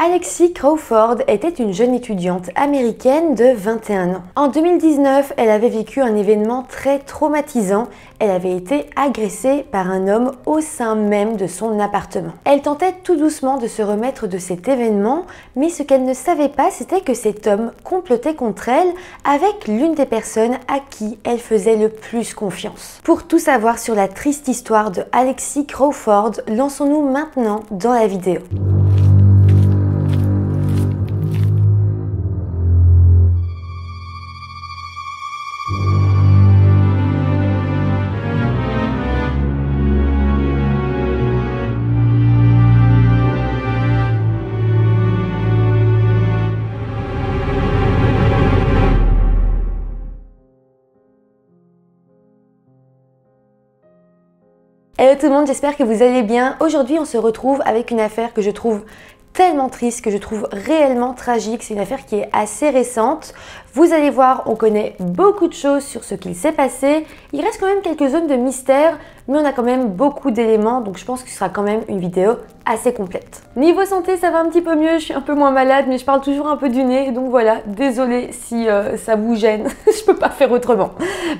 Alexi Crawford était une jeune étudiante américaine de 21 ans. En 2019, elle avait vécu un événement très traumatisant. Elle avait été agressée par un homme au sein même de son appartement. Elle tentait tout doucement de se remettre de cet événement, mais ce qu'elle ne savait pas, c'était que cet homme complotait contre elle avec l'une des personnes à qui elle faisait le plus confiance. Pour tout savoir sur la triste histoire de Alexi Crawford, lançons-nous maintenant dans la vidéo. Hello tout le monde, j'espère que vous allez bien. Aujourd'hui, on se retrouve avec une affaire que je trouve tellement triste, que je trouve réellement tragique. C'est une affaire qui est assez récente. Vous allez voir, on connaît beaucoup de choses sur ce qu'il s'est passé. Il reste quand même quelques zones de mystère, mais on a quand même beaucoup d'éléments, donc je pense que ce sera quand même une vidéo assez complète. Niveau santé, ça va un petit peu mieux, je suis un peu moins malade, mais je parle toujours un peu du nez, donc voilà, désolée si ça vous gêne, je peux pas faire autrement.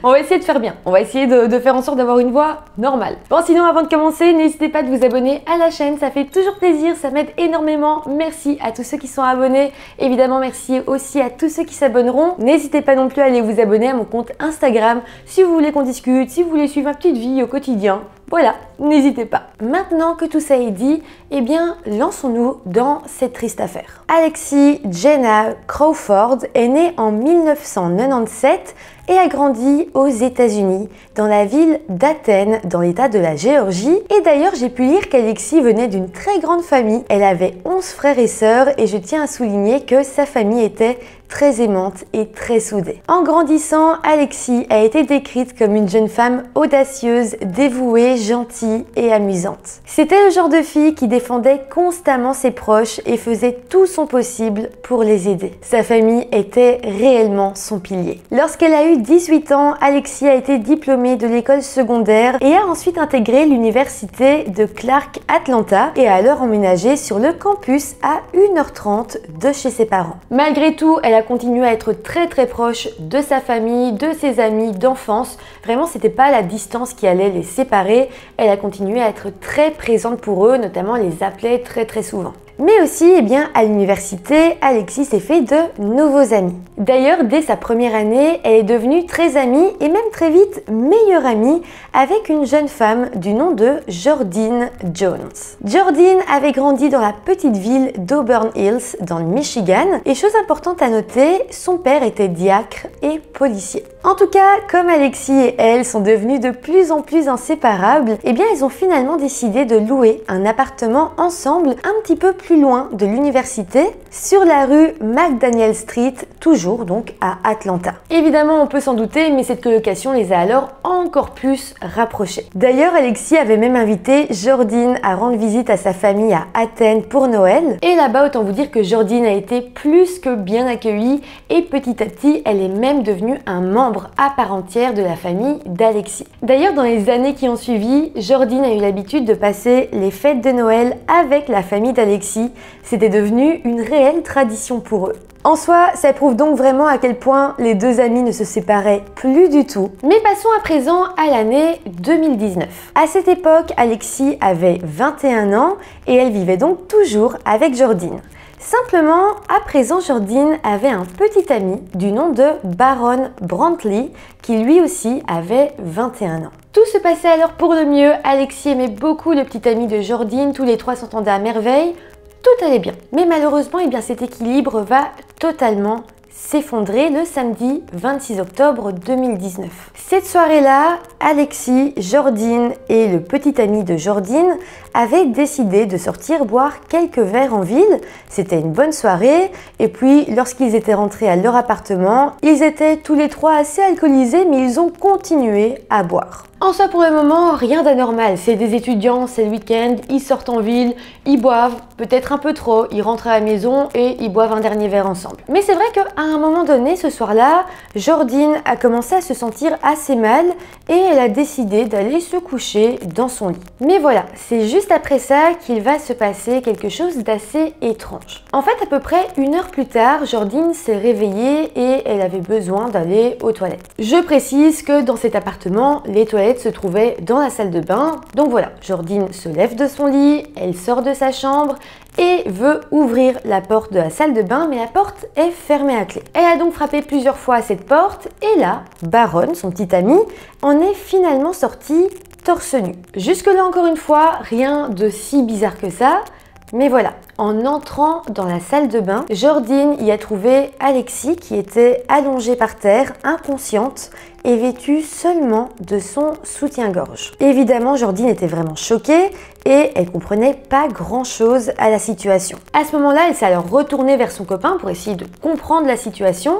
On va essayer de faire bien, on va essayer de faire en sorte d'avoir une voix normale. Bon, sinon avant de commencer, n'hésitez pas de vous abonner à la chaîne, ça fait toujours plaisir, ça m'aide énormément. Merci à tous ceux qui sont abonnés, évidemment merci aussi à tous ceux qui s'abonneront. N'hésitez pas non plus à aller vous abonner à mon compte Instagram si vous voulez qu'on discute, si vous voulez suivre ma petite vie au quotidien. Voilà, n'hésitez pas. Maintenant que tout ça est dit, eh bien, lançons-nous dans cette triste affaire. Alexi Jenna Crawford est née en 1997 et a grandi aux États-Unis, dans la ville d'Athènes, dans l'état de la Géorgie. Et d'ailleurs, j'ai pu lire qu'Alexi venait d'une très grande famille. Elle avait 11 frères et sœurs et je tiens à souligner que sa famille était très aimante et très soudée. En grandissant, Alexi a été décrite comme une jeune femme audacieuse, dévouée, gentille et amusante. C'était le genre de fille qui défendait constamment ses proches et faisait tout son possible pour les aider. Sa famille était réellement son pilier. Lorsqu'elle a eu 18 ans, Alexi a été diplômée de l'école secondaire et a ensuite intégré l'université de Clark Atlanta et a alors emménagé sur le campus à 1h30 de chez ses parents. Malgré tout, elle a continué à être très proche de sa famille, de ses amis d'enfance. Vraiment, c'était pas la distance qui allait les séparer. Elle a continué à être très présente pour eux, notamment les appelait très souvent. Mais aussi, eh bien, à l'université, Alexi s'est fait de nouveaux amis. D'ailleurs, dès sa première année, elle est devenue très amie et même très vite meilleure amie avec une jeune femme du nom de Jordyn Jones. Jordyn avait grandi dans la petite ville d'Auburn Hills dans le Michigan et chose importante à noter, son père était diacre et policier. En tout cas, comme Alexi et elle sont devenus de plus en plus inséparables, eh bien, elles ont finalement décidé de louer un appartement ensemble un petit peu plus loin de l'université, sur la rue McDaniel Street, toujours donc à Atlanta. Évidemment, on peut s'en douter, mais cette colocation les a alors encore plus rapprochés. D'ailleurs, Alexi avait même invité Jordyn à rendre visite à sa famille à Athènes pour Noël. Et là-bas, autant vous dire que Jordyn a été plus que bien accueillie et petit à petit, elle est même devenue un membre à part entière de la famille d'Alexi. D'ailleurs, dans les années qui ont suivi, Jordyn a eu l'habitude de passer les fêtes de Noël avec la famille d'Alexi. C'était devenu une réelle tradition pour eux. En soi, ça prouve donc vraiment à quel point les deux amis ne se séparaient plus du tout. Mais passons à présent à l'année 2019. À cette époque, Alexi avait 21 ans et elle vivait donc toujours avec Jordyn. Simplement, à présent, Jordyn avait un petit ami du nom de Baron Brantley qui lui aussi avait 21 ans. Tout se passait alors pour le mieux. Alexi aimait beaucoup le petit ami de Jordyn, tous les trois s'entendaient à merveille. Tout allait bien. Mais malheureusement, eh bien, cet équilibre va totalement s'effondrer le samedi 26 octobre 2019. Cette soirée-là, Alexi, Jordyn et le petit ami de Jordyn avaient décidé de sortir boire quelques verres en ville. C'était une bonne soirée et puis lorsqu'ils étaient rentrés à leur appartement, ils étaient tous les trois assez alcoolisés mais ils ont continué à boire. En soi, pour le moment, rien d'anormal. C'est des étudiants, c'est le week-end, ils sortent en ville, ils boivent, peut-être un peu trop, ils rentrent à la maison et ils boivent un dernier verre ensemble. Mais c'est vrai qu'à un moment donné, ce soir-là, Jordine a commencé à se sentir assez mal et elle a décidé d'aller se coucher dans son lit. Mais voilà, c'est juste après ça qu'il va se passer quelque chose d'assez étrange. En fait, à peu près 1 heure plus tard, Jordine s'est réveillée et elle avait besoin d'aller aux toilettes. Je précise que dans cet appartement, les toilettes se trouvaient dans la salle de bain. Donc voilà, Jordine se lève de son lit, elle sort de sa chambre et veut ouvrir la porte de la salle de bain, mais la porte est fermée à clé. Elle a donc frappé plusieurs fois à cette porte et là, Baron, son petit ami, en est finalement sorti torse nu. Jusque-là, encore une fois, rien de si bizarre que ça. Mais voilà, en entrant dans la salle de bain, Jordine y a trouvé Alexis qui était allongée par terre, inconsciente et vêtue seulement de son soutien-gorge. Évidemment, Jordine était vraiment choquée et elle comprenait pas grand-chose à la situation. À ce moment-là, elle s'est alors retournée vers son copain pour essayer de comprendre la situation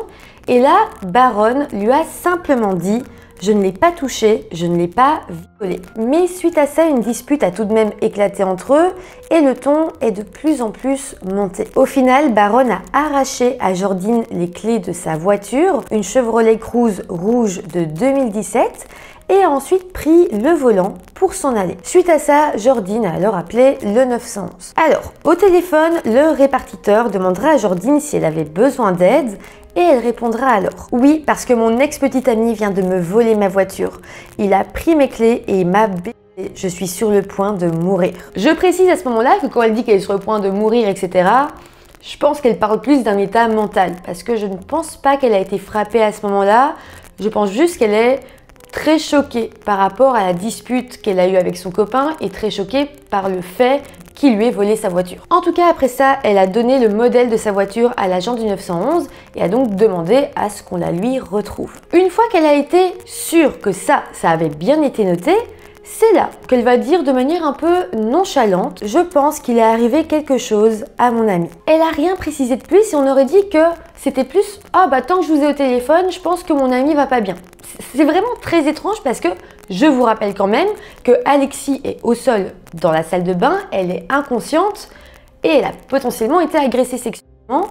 et là, Baron lui a simplement dit: je ne l'ai pas touché, je ne l'ai pas violé. Mais suite à ça, une dispute a tout de même éclaté entre eux et le ton est de plus en plus monté. Au final, Baron a arraché à Jordine les clés de sa voiture, une Chevrolet Cruze rouge de 2017, et a ensuite pris le volant pour s'en aller. Suite à ça, Jordine a alors appelé le 911. Alors, au téléphone, le répartiteur demandera à Jordine si elle avait besoin d'aide et elle répondra alors: oui, parce que mon ex-petit ami vient de me voler ma voiture. Il a pris mes clés et il m'a baisé. Je suis sur le point de mourir. Je précise à ce moment-là que quand elle dit qu'elle est sur le point de mourir, etc., je pense qu'elle parle plus d'un état mental parce que je ne pense pas qu'elle a été frappée à ce moment-là. Je pense juste qu'elle est très choquée par rapport à la dispute qu'elle a eue avec son copain et très choquée par le fait qu'il lui ait volé sa voiture. En tout cas, après ça, elle a donné le modèle de sa voiture à l'agent du 911 et a donc demandé à ce qu'on la lui retrouve. Une fois qu'elle a été sûre que ça avait bien été noté, c'est là qu'elle va dire de manière un peu nonchalante: je pense qu'il est arrivé quelque chose à mon ami. Elle a rien précisé de plus et on aurait dit que c'était plus: ah bah tant que je vous ai au téléphone, je pense que mon ami va pas bien. C'est vraiment très étrange parce que je vous rappelle quand même que Alexis est au sol dans la salle de bain, elle est inconsciente et elle a potentiellement été agressée sexuellement.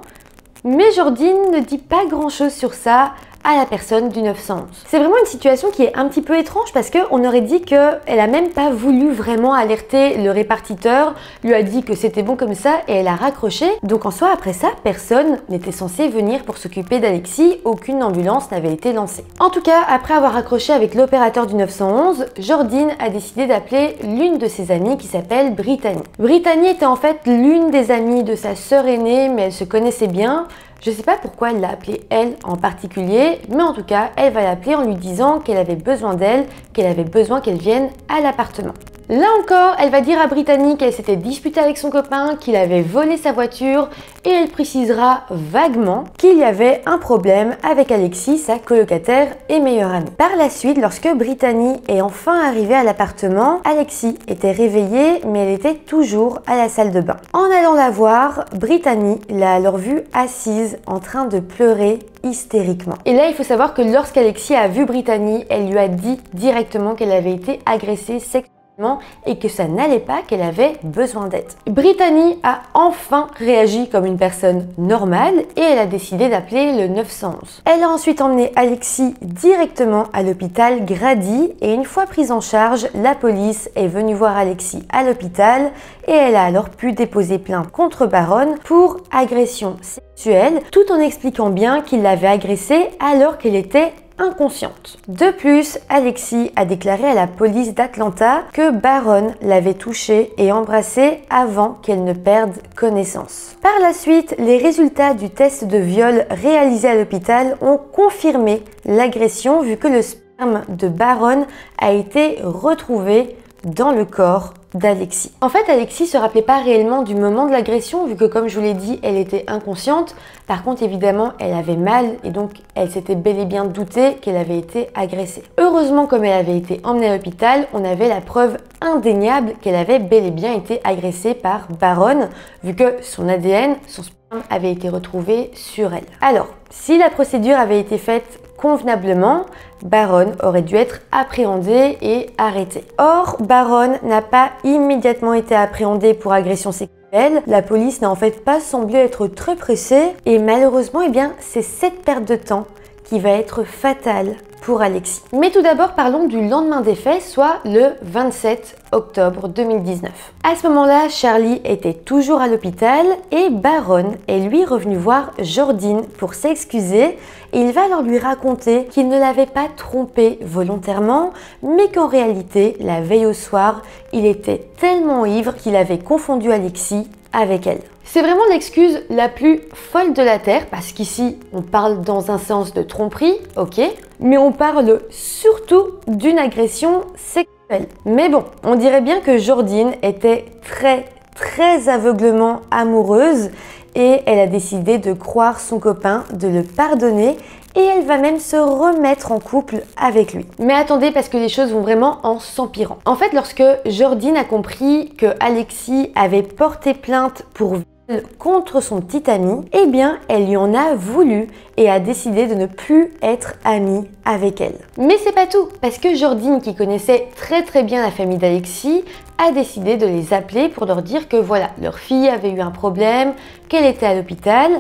Mais Jordine ne dit pas grand chose sur ça à la personne du 911. C'est vraiment une situation qui est un petit peu étrange parce qu'on aurait dit qu'elle a même pas voulu vraiment alerter le répartiteur, lui a dit que c'était bon comme ça et elle a raccroché. Donc en soi, après ça, personne n'était censé venir pour s'occuper d'Alexis, aucune ambulance n'avait été lancée. En tout cas, après avoir raccroché avec l'opérateur du 911, Jordine a décidé d'appeler l'une de ses amies qui s'appelle Brittany. Brittany était en fait l'une des amies de sa sœur aînée, mais elle se connaissait bien. Je ne sais pas pourquoi elle l'a appelée elle en particulier, mais en tout cas, elle va l'appeler en lui disant qu'elle avait besoin d'elle, qu'elle avait besoin qu'elle vienne à l'appartement. Là encore, elle va dire à Brittany qu'elle s'était disputée avec son copain, qu'il avait volé sa voiture et elle précisera vaguement qu'il y avait un problème avec Alexis, sa colocataire et meilleure amie. Par la suite, lorsque Brittany est enfin arrivée à l'appartement, Alexis était réveillée mais elle était toujours à la salle de bain. En allant la voir, Brittany l'a alors vue assise en train de pleurer hystériquement. Et là, il faut savoir que lorsqu'Alexis a vu Brittany, elle lui a dit directement qu'elle avait été agressée sexuellement et que ça n'allait pas, qu'elle avait besoin d'aide. Brittany a enfin réagi comme une personne normale et elle a décidé d'appeler le 911. Elle a ensuite emmené Alexis directement à l'hôpital Grady et une fois prise en charge, la police est venue voir Alexis à l'hôpital et elle a alors pu déposer plainte contre Baron pour agression sexuelle tout en expliquant bien qu'il l'avait agressée alors qu'elle était inconsciente. De plus, Alexis a déclaré à la police d'Atlanta que Baron l'avait touchée et embrassée avant qu'elle ne perde connaissance. Par la suite, les résultats du test de viol réalisé à l'hôpital ont confirmé l'agression vu que le sperme de Baron a été retrouvé dans le corps d'Alexis. En fait, Alexis se rappelait pas réellement du moment de l'agression vu que, comme je vous l'ai dit, elle était inconsciente. Par contre, évidemment, elle avait mal et donc elle s'était bel et bien doutée qu'elle avait été agressée. Heureusement, comme elle avait été emmenée à l'hôpital, on avait la preuve indéniable qu'elle avait bel et bien été agressée par Baron vu que son ADN, son sperme avait été retrouvé sur elle. Alors, si la procédure avait été faite convenablement, Baron aurait dû être appréhendé et arrêté. Or, Baron n'a pas immédiatement été appréhendé pour agression sexuelle. La police n'a en fait pas semblé être très pressée et malheureusement, eh bien, c'est cette perte de temps qui va être fatale pour Alexis. Mais tout d'abord, parlons du lendemain des faits, soit le 27 octobre 2019. À ce moment-là, Charlie était toujours à l'hôpital et Baron est lui revenu voir Jordine pour s'excuser et il va alors lui raconter qu'il ne l'avait pas trompée volontairement, mais qu'en réalité, la veille au soir, il était tellement ivre qu'il avait confondu Alexis avec elle. C'est vraiment l'excuse la plus folle de la Terre parce qu'ici, on parle dans un sens de tromperie, ok, mais on parle surtout d'une agression sexuelle. Mais bon, on dirait bien que Jordine était très aveuglement amoureuse et elle a décidé de croire son copain, de le pardonner et elle va même se remettre en couple avec lui. Mais attendez, parce que les choses vont vraiment en s'empirant. En fait, lorsque Jordine a compris que Alexis avait porté plainte pour viol contre son petit ami, eh bien, elle lui en a voulu et a décidé de ne plus être amie avec elle. Mais c'est pas tout, parce que Jordine, qui connaissait très bien la famille d'Alexis, a décidé de les appeler pour leur dire que voilà, leur fille avait eu un problème, qu'elle était à l'hôpital.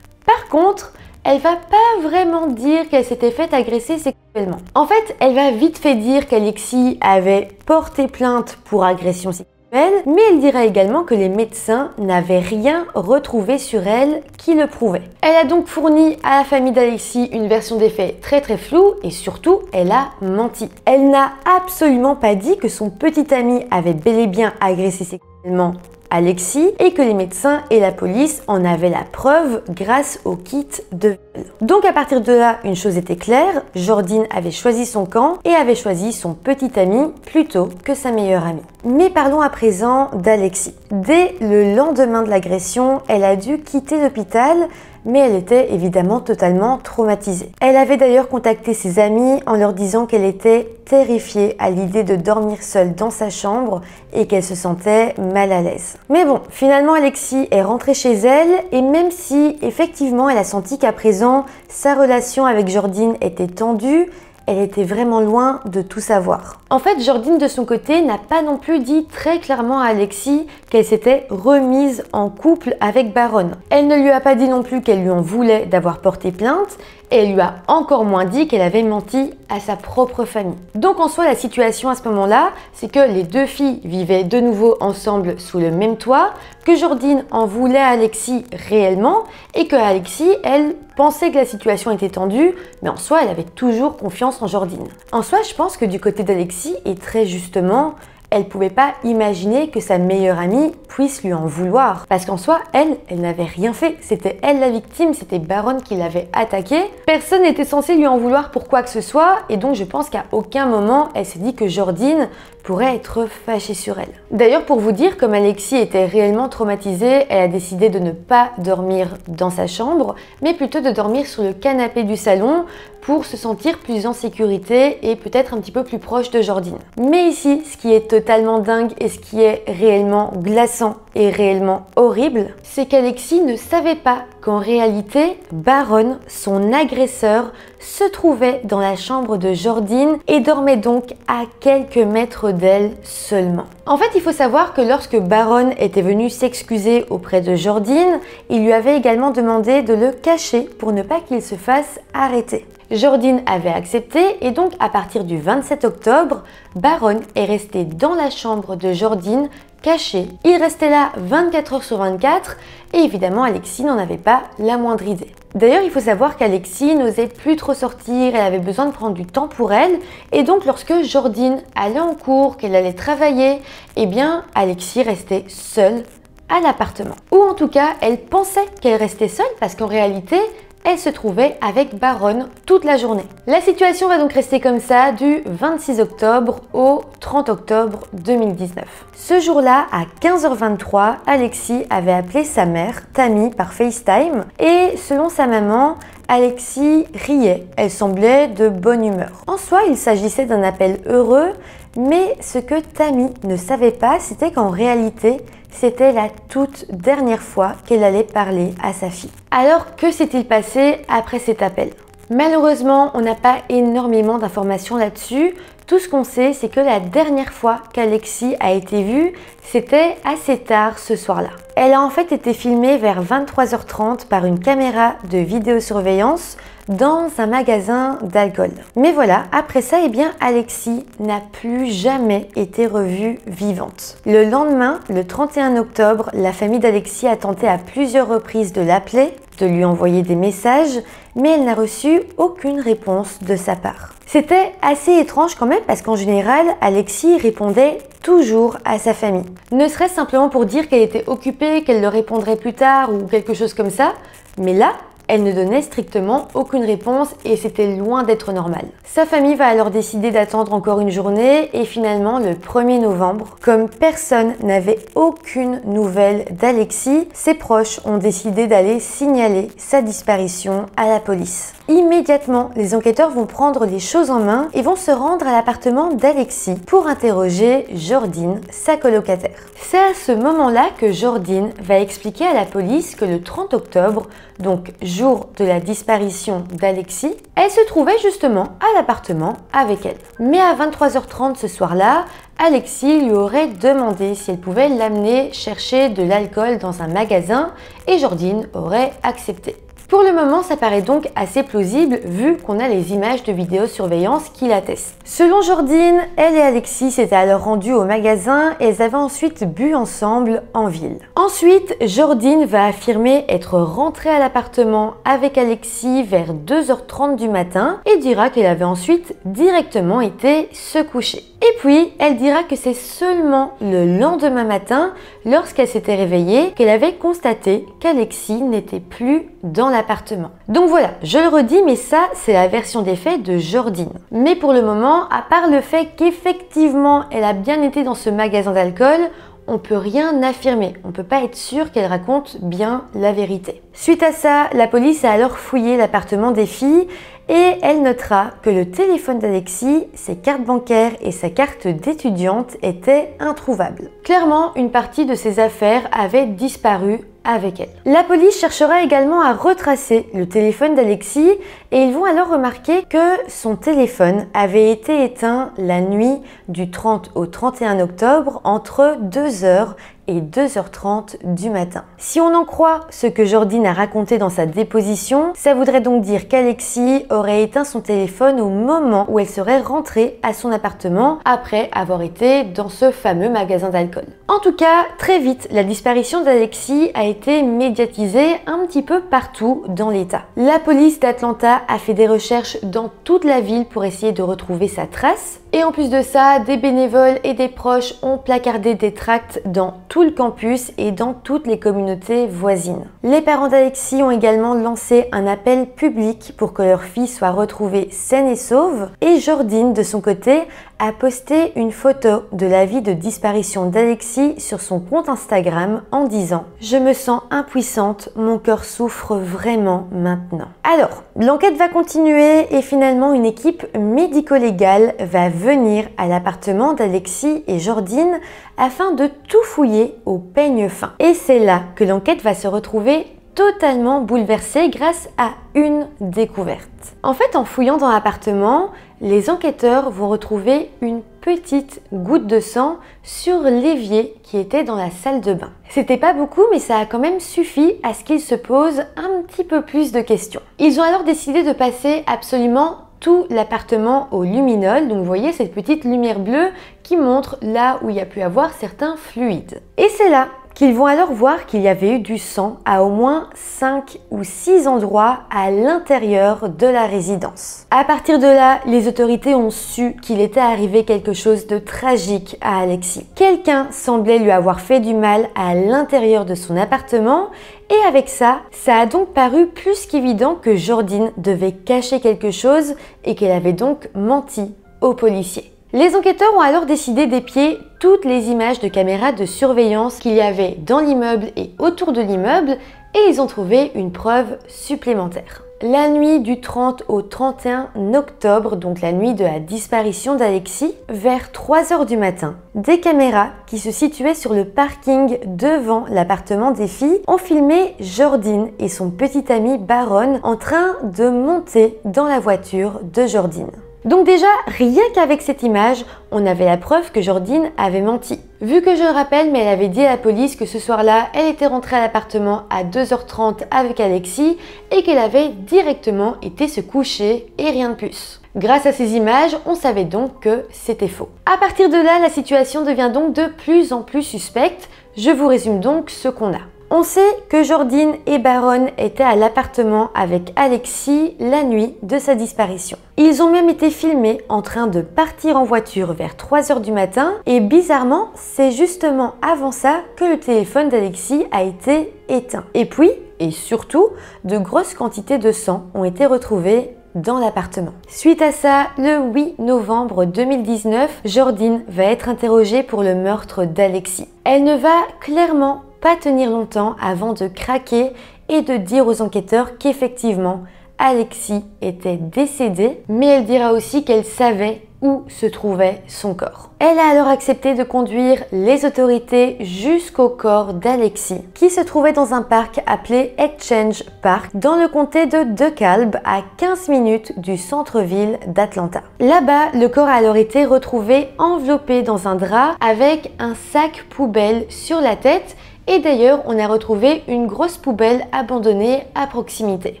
Par contre, elle va pas vraiment dire qu'elle s'était fait agresser sexuellement. En fait, elle va vite fait dire qu'Alexis avait porté plainte pour agression sexuelle, mais elle dira également que les médecins n'avaient rien retrouvé sur elle qui le prouvait. Elle a donc fourni à la famille d'Alexis une version des faits très floue et surtout, elle a menti. Elle n'a absolument pas dit que son petit ami avait bel et bien agressé sexuellement Alexis et que les médecins et la police en avaient la preuve grâce au kit de viol. Donc à partir de là, une chose était claire, Jordine avait choisi son camp et avait choisi son petit ami plutôt que sa meilleure amie. Mais parlons à présent d'Alexis. Dès le lendemain de l'agression, elle a dû quitter l'hôpital, mais elle était évidemment totalement traumatisée. Elle avait d'ailleurs contacté ses amis en leur disant qu'elle était terrifiée à l'idée de dormir seule dans sa chambre et qu'elle se sentait mal à l'aise. Mais bon, finalement Alexis est rentrée chez elle et même si effectivement elle a senti qu'à présent sa relation avec Jordine était tendue, elle était vraiment loin de tout savoir. En fait, Jordine de son côté n'a pas non plus dit très clairement à Alexis qu'elle s'était remise en couple avec Baron. Elle ne lui a pas dit non plus qu'elle lui en voulait d'avoir porté plainte et elle lui a encore moins dit qu'elle avait menti à sa propre famille. Donc en soi, la situation à ce moment-là, c'est que les deux filles vivaient de nouveau ensemble sous le même toit, que Jordine en voulait à Alexis réellement et que Alexis, elle, pensait que la situation était tendue, mais en soi, elle avait toujours confiance en Jordine. En soi, je pense que du côté d'Alexis, et très justement, elle pouvait pas imaginer que sa meilleure amie puisse lui en vouloir. Parce qu'en soi, elle n'avait rien fait. C'était elle la victime, c'était Baron qui l'avait attaquée. Personne n'était censé lui en vouloir pour quoi que ce soit. Et donc, je pense qu'à aucun moment, elle s'est dit que Jordine pourrait être fâchée sur elle. D'ailleurs, pour vous dire, comme Alexis était réellement traumatisée, elle a décidé de ne pas dormir dans sa chambre, mais plutôt de dormir sur le canapé du salon pour se sentir plus en sécurité et peut-être un petit peu plus proche de Jordine. Mais ici, ce qui est totalement dingue et ce qui est réellement glaçant et réellement horrible, c'est qu'Alexis ne savait pas qu'en réalité, Baron, son agresseur, se trouvait dans la chambre de Jordine et dormait donc à quelques mètres d'elle seulement. En fait, il faut savoir que lorsque Baron était venu s'excuser auprès de Jordine, il lui avait également demandé de le cacher pour ne pas qu'il se fasse arrêter. Jordine avait accepté et donc à partir du 27 octobre, Baron est resté dans la chambre de Jordine caché. Il restait là 24 heures sur 24 et évidemment Alexis n'en avait pas la moindre idée. D'ailleurs, il faut savoir qu'Alexis n'osait plus trop sortir, elle avait besoin de prendre du temps pour elle et donc lorsque Jordine allait en cours, qu'elle allait travailler, eh bien Alexis restait seule à l'appartement. Ou en tout cas, elle pensait qu'elle restait seule parce qu'en réalité, elle se trouvait avec Baron toute la journée. La situation va donc rester comme ça du 26 octobre au 30 octobre 2019. Ce jour-là, à 15h23, Alexis avait appelé sa mère, Tammy, par FaceTime et selon sa maman, Alexis riait. Elle semblait de bonne humeur. En soi, il s'agissait d'un appel heureux, mais ce que Tammy ne savait pas, c'était qu'en réalité, c'était la toute dernière fois qu'elle allait parler à sa fille. Alors, que s'est-il passé après cet appel ? Malheureusement, on n'a pas énormément d'informations là-dessus. Tout ce qu'on sait, c'est que la dernière fois qu'Alexis a été vue, c'était assez tard ce soir-là. Elle a en fait été filmée vers 23h30 par une caméra de vidéosurveillance dans un magasin d'alcool. Mais voilà, après ça, eh bien, Alexis n'a plus jamais été revue vivante. Le lendemain, le 31 octobre, la famille d'Alexis a tenté à plusieurs reprises de l'appeler, de lui envoyer des messages, mais elle n'a reçu aucune réponse de sa part. C'était assez étrange quand même parce qu'en général, Alexis répondait toujours à sa famille. Ne serait-ce simplement pour dire qu'elle était occupée, qu'elle le répondrait plus tard ou quelque chose comme ça, mais là, elle ne donnait strictement aucune réponse et c'était loin d'être normal. Sa famille va alors décider d'attendre encore une journée et finalement le 1er novembre, comme personne n'avait aucune nouvelle d'Alexis, ses proches ont décidé d'aller signaler sa disparition à la police. Immédiatement, les enquêteurs vont prendre les choses en main et vont se rendre à l'appartement d'Alexis pour interroger Jordine, sa colocataire. C'est à ce moment-là que Jordine va expliquer à la police que le 30 octobre, donc jour de la disparition d'Alexis, elle se trouvait justement à l'appartement avec elle. Mais à 23h30 ce soir-là, Alexis lui aurait demandé si elle pouvait l'amener chercher de l'alcool dans un magasin et Jordine aurait accepté. Pour le moment, ça paraît donc assez plausible vu qu'on a les images de vidéosurveillance qui l'attestent. Selon Jordine, elle et Alexis s'étaient alors rendus au magasin et elles avaient ensuite bu ensemble en ville. Ensuite, Jordine va affirmer être rentrée à l'appartement avec Alexis vers 2h30 du matin et dira qu'elle avait ensuite directement été se coucher. Et puis, elle dira que c'est seulement le lendemain matin, lorsqu'elle s'était réveillée, qu'elle avait constaté qu'Alexis n'était plus dans l'appartement. Donc voilà, je le redis, mais ça, c'est la version des faits de Jordine. Mais pour le moment, à part le fait qu'effectivement, elle a bien été dans ce magasin d'alcool, on peut rien affirmer, on peut pas être sûr qu'elle raconte bien la vérité. Suite à ça, la police a alors fouillé l'appartement des filles et elle notera que le téléphone d'Alexis, ses cartes bancaires et sa carte d'étudiante étaient introuvables. Clairement, une partie de ses affaires avait disparu avec elle. La police cherchera également à retracer le téléphone d'Alexis et ils vont alors remarquer que son téléphone avait été éteint la nuit du 30 au 31 octobre entre 2h et 2h30 du matin. Si on en croit ce que Jordine a raconté dans sa déposition, ça voudrait donc dire qu'Alexis aurait éteint son téléphone au moment où elle serait rentrée à son appartement après avoir été dans ce fameux magasin d'alcool. En tout cas, très vite, la disparition d'Alexis a été médiatisée un petit peu partout dans l'État. La police d'Atlanta a fait des recherches dans toute la ville pour essayer de retrouver sa trace. Et en plus de ça, des bénévoles et des proches ont placardé des tracts dans tout le campus et dans toutes les communautés voisines. Les parents d'Alexis ont également lancé un appel public pour que leur fille soit retrouvée saine et sauve. Et Jordine, de son côté, a posté une photo de la vie de disparition d'Alexis sur son compte Instagram en disant « Je me sens impuissante, mon cœur souffre vraiment maintenant ». Alors, l'enquête va continuer et finalement une équipe médico-légale va venir à l'appartement d'Alexis et Jordine afin de tout fouiller au peigne fin. Et c'est là que l'enquête va se retrouver totalement bouleversée grâce à une découverte. En fait, en fouillant dans l'appartement, les enquêteurs vont retrouver une petite goutte de sang sur l'évier qui était dans la salle de bain. C'était pas beaucoup, mais ça a quand même suffi à ce qu'ils se posent un petit peu plus de questions. Ils ont alors décidé de passer absolument tout l'appartement au luminol, donc vous voyez cette petite lumière bleue qui montre là où il y a pu avoir certains fluides. Et c'est là qu'ils vont alors voir qu'il y avait eu du sang à au moins 5 ou 6 endroits à l'intérieur de la résidence. À partir de là, les autorités ont su qu'il était arrivé quelque chose de tragique à Alexis. Quelqu'un semblait lui avoir fait du mal à l'intérieur de son appartement et avec ça, ça a donc paru plus qu'évident que Jordine devait cacher quelque chose et qu'elle avait donc menti aux policiers. Les enquêteurs ont alors décidé d'épier toutes les images de caméras de surveillance qu'il y avait dans l'immeuble et autour de l'immeuble et ils ont trouvé une preuve supplémentaire. La nuit du 30 au 31 octobre, donc la nuit de la disparition d'Alexis, vers 3 h du matin, des caméras qui se situaient sur le parking devant l'appartement des filles ont filmé Jordine et son petit ami Baron en train de monter dans la voiture de Jordine. Donc déjà, rien qu'avec cette image, on avait la preuve que Jordine avait menti. Vu que je le rappelle, mais elle avait dit à la police que ce soir-là, elle était rentrée à l'appartement à 2 h 30 avec Alexis et qu'elle avait directement été se coucher et rien de plus. Grâce à ces images, on savait donc que c'était faux. À partir de là, la situation devient donc de plus en plus suspecte. Je vous résume donc ce qu'on a. On sait que Jordine et Baron étaient à l'appartement avec Alexis la nuit de sa disparition. Ils ont même été filmés en train de partir en voiture vers 3 h du matin et bizarrement, c'est justement avant ça que le téléphone d'Alexis a été éteint. Et puis, et surtout, de grosses quantités de sang ont été retrouvées dans l'appartement. Suite à ça, le 8 novembre 2019, Jordine va être interrogée pour le meurtre d'Alexis. Elle ne va clairement pas tenir longtemps avant de craquer et de dire aux enquêteurs qu'effectivement Alexis était décédé, mais elle dira aussi qu'elle savait où se trouvait son corps. Elle a alors accepté de conduire les autorités jusqu'au corps d'Alexis, qui se trouvait dans un parc appelé Exchange Park, dans le comté de DeKalb, à 15 minutes du centre-ville d'Atlanta. Là-bas, le corps a alors été retrouvé enveloppé dans un drap avec un sac poubelle sur la tête. Et d'ailleurs, on a retrouvé une grosse poubelle abandonnée à proximité.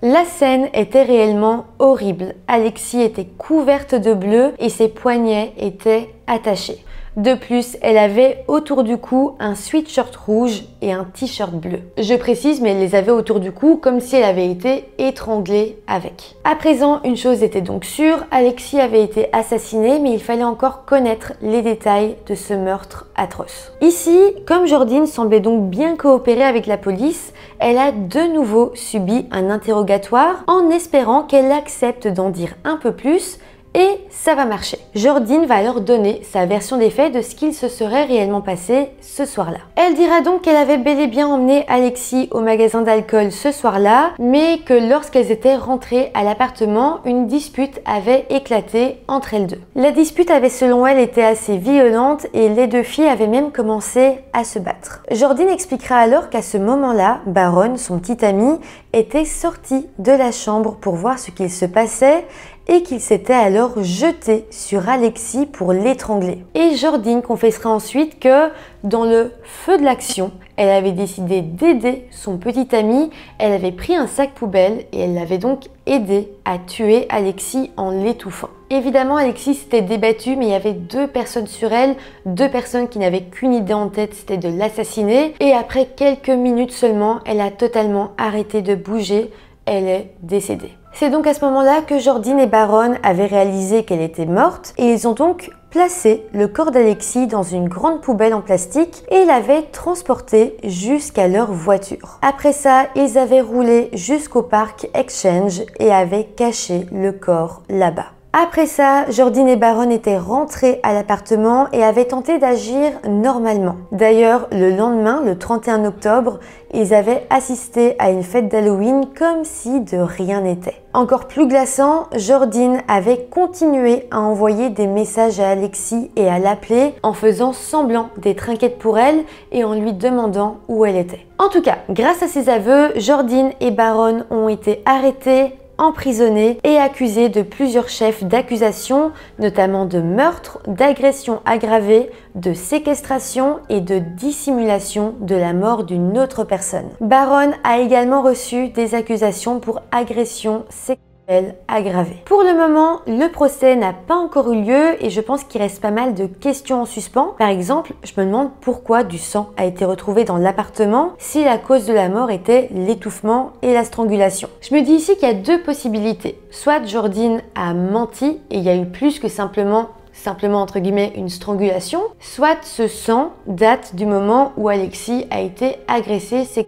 La scène était réellement horrible. Alexis était couverte de bleu et ses poignets étaient attachés. De plus, elle avait autour du cou un sweatshirt rouge et un t-shirt bleu. Je précise, mais elle les avait autour du cou comme si elle avait été étranglée avec. À présent, une chose était donc sûre, Alexis avait été assassiné, mais il fallait encore connaître les détails de ce meurtre atroce. Ici, comme Jordine semblait donc bien coopérer avec la police, elle a de nouveau subi un interrogatoire en espérant qu'elle accepte d'en dire un peu plus. Et ça va marcher. Jordine va alors donner sa version des faits de ce qu'il se serait réellement passé ce soir-là. Elle dira donc qu'elle avait bel et bien emmené Alexis au magasin d'alcool ce soir-là, mais que lorsqu'elles étaient rentrées à l'appartement, une dispute avait éclaté entre elles deux. La dispute avait selon elle été assez violente et les deux filles avaient même commencé à se battre. Jordine expliquera alors qu'à ce moment-là, Baron, son petit ami, était sorti de la chambre pour voir ce qu'il se passait et qu'il s'était alors jeté sur Alexis pour l'étrangler. Et Jordine confessera ensuite que dans le feu de l'action, elle avait décidé d'aider son petit ami, elle avait pris un sac poubelle et elle l'avait donc aidé à tuer Alexis en l'étouffant. Évidemment, Alexis s'était débattue, mais il y avait 2 personnes sur elle, 2 personnes qui n'avaient qu'une idée en tête, c'était de l'assassiner. Et après quelques minutes seulement, elle a totalement arrêté de bouger, elle est décédée. C'est donc à ce moment-là que Jordine et Baron avaient réalisé qu'elle était morte et ils ont donc placé le corps d'Alexis dans une grande poubelle en plastique et l'avaient transporté jusqu'à leur voiture. Après ça, ils avaient roulé jusqu'au parc Exchange et avaient caché le corps là-bas. Après ça, Jordine et Baron étaient rentrés à l'appartement et avaient tenté d'agir normalement. D'ailleurs, le lendemain, le 31 octobre, ils avaient assisté à une fête d'Halloween comme si de rien n'était. Encore plus glaçant, Jordine avait continué à envoyer des messages à Alexis et à l'appeler en faisant semblant d'être inquiète pour elle et en lui demandant où elle était. En tout cas, grâce à ces aveux, Jordine et Baron ont été arrêtés, emprisonnés et accusés de plusieurs chefs d'accusation, notamment de meurtre, d'agression aggravée, de séquestration et de dissimulation de la mort d'une autre personne. Baron a également reçu des accusations pour agression sexuelle aggravée. Pour le moment, le procès n'a pas encore eu lieu et je pense qu'il reste pas mal de questions en suspens. Par exemple, je me demande pourquoi du sang a été retrouvé dans l'appartement si la cause de la mort était l'étouffement et la strangulation. Je me dis ici qu'il y a 2 possibilités. Soit Jordine a menti et il y a eu plus que simplement entre guillemets une strangulation, soit ce sang date du moment où Alexis a été agressé sexuellement.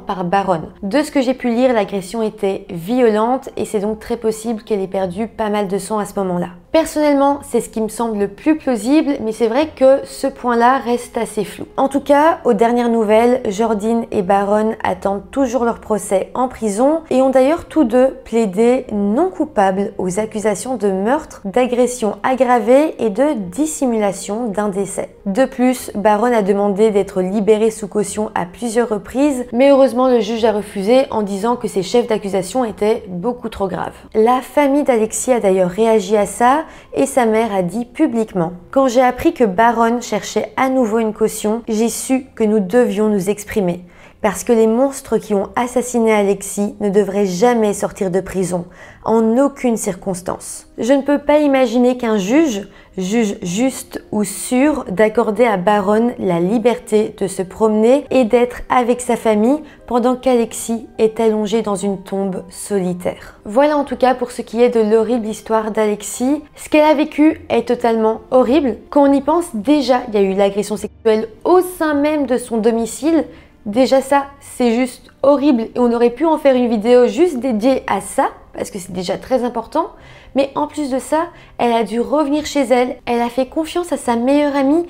par Baron. De ce que j'ai pu lire, l'agression était violente et c'est donc très possible qu'elle ait perdu pas mal de sang à ce moment-là. Personnellement, c'est ce qui me semble le plus plausible, mais c'est vrai que ce point-là reste assez flou. En tout cas, aux dernières nouvelles, Jordine et Baron attendent toujours leur procès en prison et ont d'ailleurs tous deux plaidé non coupables aux accusations de meurtre, d'agression aggravée et de dissimulation d'un décès. De plus, Baron a demandé d'être libéré sous caution à plusieurs reprises, mais heureusement le juge a refusé en disant que ses chefs d'accusation étaient beaucoup trop graves. La famille d'Alexis a d'ailleurs réagi à ça et sa mère a dit publiquement: quand j'ai appris que Baron cherchait à nouveau une caution, j'ai su que nous devions nous exprimer. Parce que les monstres qui ont assassiné Alexis ne devraient jamais sortir de prison, en aucune circonstance. Je ne peux pas imaginer qu'un juge juge juste ou sûr d'accorder à Baron la liberté de se promener et d'être avec sa famille pendant qu'Alexis est allongé dans une tombe solitaire. Voilà en tout cas pour ce qui est de l'horrible histoire d'Alexis. Ce qu'elle a vécu est totalement horrible. Quand on y pense, déjà il y a eu l'agression sexuelle au sein même de son domicile. Déjà ça, c'est juste horrible et on aurait pu en faire une vidéo juste dédiée à ça parce que c'est déjà très important. Mais en plus de ça, elle a dû revenir chez elle, elle a fait confiance à sa meilleure amie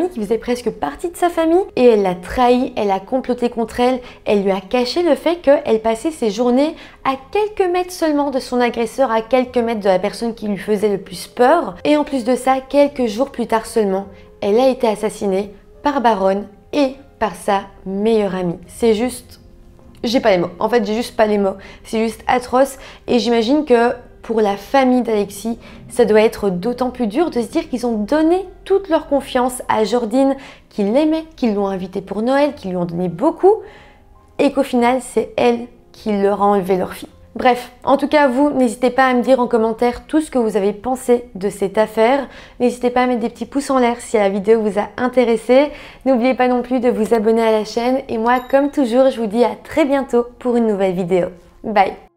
qui faisait presque partie de sa famille et elle l'a trahie, elle a comploté contre elle, elle lui a caché le fait qu'elle passait ses journées à quelques mètres seulement de son agresseur, à quelques mètres de la personne qui lui faisait le plus peur. Et en plus de ça, quelques jours plus tard seulement, elle a été assassinée par Baron et par sa meilleure amie. C'est juste... j'ai pas les mots. En fait, j'ai juste pas les mots. C'est juste atroce et j'imagine que pour la famille d'Alexis, ça doit être d'autant plus dur de se dire qu'ils ont donné toute leur confiance à Jordine, qu'ils l'aimaient, qu'ils l'ont invitée pour Noël, qu'ils lui ont donné beaucoup et qu'au final, c'est elle qui leur a enlevé leur fille. Bref, en tout cas, vous, n'hésitez pas à me dire en commentaire tout ce que vous avez pensé de cette affaire. N'hésitez pas à mettre des petits pouces en l'air si la vidéo vous a intéressé. N'oubliez pas non plus de vous abonner à la chaîne. Et moi, comme toujours, je vous dis à très bientôt pour une nouvelle vidéo. Bye!